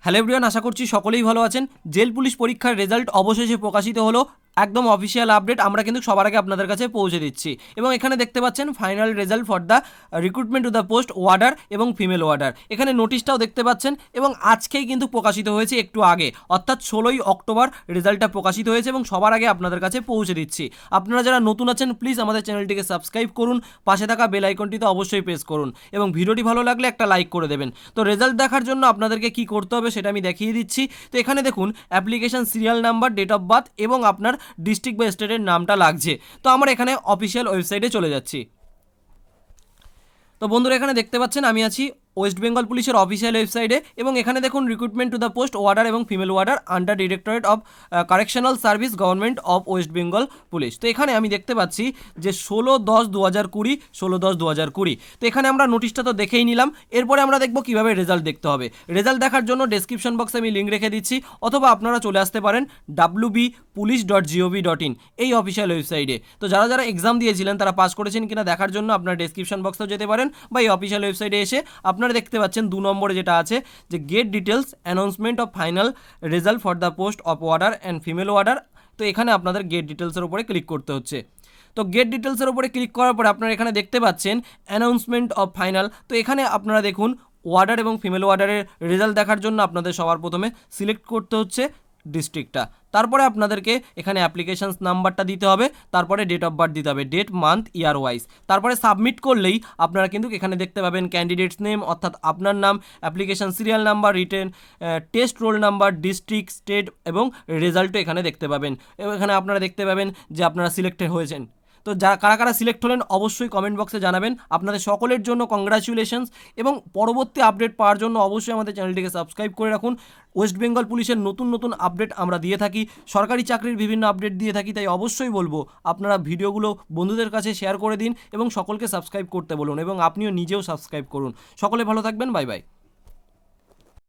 Hello everyone, আশা করছি সকলেই ভালো আছেন। জেল পুলিশ পরীক্ষার রেজাল্ট অবশেষে প্রকাশিত হলো। একদম অফিসিয়াল আপডেট আমরা কিন্তু সবার আগে আপনাদের কাছে পৌঁছে দিচ্ছি। এবং এখানে দেখতে পাচ্ছেন final result for the recruitment to the post warder এবং ফিমেল ওয়ার্ডার। এখানে নোটিশটাও দেখতে পাচ্ছেন এবং আজকেই কিন্তু প্রকাশিত হয়েছে, একটু আগে অর্থাৎ 16ই অক্টোবর রেজাল্টটা প্রকাশিত হয়েছে এবং সবার আগে আপনাদের কাছে পৌঁছে দিচ্ছি। আপনারা যারা নতুন আছেন প্লিজ আমাদের চ্যানেলটিকে সাবস্ক্রাইব করুন, পাশে থাকা বেল আইকনটিতে অবশ্যই প্রেস করুন এবং ভিডিওটি ভালো লাগলে একটা লাইক করে দেবেন। তো রেজাল্ট দেখার জন্য আপনাদেরকে কি করতে হবে সেটা আমি দেখিয়ে দিচ্ছি। তো এখানে দেখুন application serial number, date of birth এবং আপনার ডিস্ট্রিক্ট বা স্টেটের নামটা লাগছে। তো আমরা এখানে অফিসিয়াল ওয়েবসাইটে চলে যাচ্ছি। তো বন্ধুরা এখানে দেখতে পাচ্ছেন আমি আছি ওয়েস্ট বেঙ্গল পুলিশের অফিসিয়াল ওয়েবসাইটে এবং এখানে দেখুন recruitment to the post warder এবং female warder under directorate of correctional service government of West Bengal police. তো এখানে আমি দেখতে পাচ্ছি যে 16/10/2020, 16/10/2020। তো এখানে আমরা নোটিশটা তো দেখেই নিলাম। এরপরে আমরা দেখব কিভাবে রেজাল্ট দেখতে হবে। রেজাল্ট দেখার জন্য ডেসক্রিপশন বক্সে আমি লিঙ্ক রেখে দিচ্ছি, অথবা আপনারা চলে আসতে পারেন wbpolice.gov.in এই অফিসিয়াল ওয়েবসাইটে। তো যারা যারা এক্সাম দিয়েছিলেন তারা পাস করেছেন কিনা দেখার জন্য আপনারা ডেসক্রিপশন বক্সেও যেতে পারেন বা এই অফিসিয়াল ওয়েবসাইটে এসে আপনারা দেখতে পাচ্ছেন 2 নম্বরে যেটা আছে যে get details announcement of final result for the post of warder and female warder. তো এখানে আপনাদের গেট ডিটেলসের উপরে ক্লিক করতে হচ্ছে। তো গেট ডিটেলসের উপরে ক্লিক করার পরে আপনারা এখানে দেখতে পাচ্ছেন অ্যানাউন্সমেন্ট অফ ফাইনাল। তো এখানে আপনারা দেখুন ওয়ার্ডার এবং ফিমেল ওয়ার্ডারের রেজাল্ট দেখার জন্য আপনাদের সবার প্রথমে সিলেক্ট করতে হচ্ছে ডিস্ট্রিক্টটা। তারপরে আপনাদেরকে এখানে অ্যাপ্লিকেশানস নাম্বারটা দিতে হবে, তারপরে ডেট অফ বার্থ দিতে হবে, ডেট মান্থ ইয়ার ওয়াইজ। তারপরে সাবমিট করলেই আপনারা কিন্তু এখানে দেখতে পাবেন ক্যান্ডিডেটস নেম অর্থাৎ আপনার নাম, application serial number, written test roll number, district, state এবং রেজাল্টও এখানে দেখতে পাবেন। এবং এখানে আপনারা দেখতে পাবেন যে আপনারা সিলেক্টেড হয়েছেন। তো যারা কারা কারা সিলেক্ট হলেন অবশ্যই কমেন্ট বক্সে জানাবেন। আপনাদের সকলের জন্য কংগ্রাচুলেশনস এবং পরবর্তী আপডেট পাওয়ার জন্য অবশ্যই আমাদের চ্যানেলটিকে সাবস্ক্রাইব করে রাখুন। ওয়েস্ট বেঙ্গল পুলিশের নতুন নতুন আপডেট আমরা দিয়ে থাকি, সরকারি চাকরির বিভিন্ন আপডেট দিয়ে থাকি, তাই অবশ্যই বলবো আপনারা ভিডিওগুলো বন্ধুদের কাছে শেয়ার করে দিন এবং সকলকে সাবস্ক্রাইব করতে বলুন এবং আপনিও নিজেও সাবস্ক্রাইব করুন। সকলে ভালো থাকবেন, বাই বাই।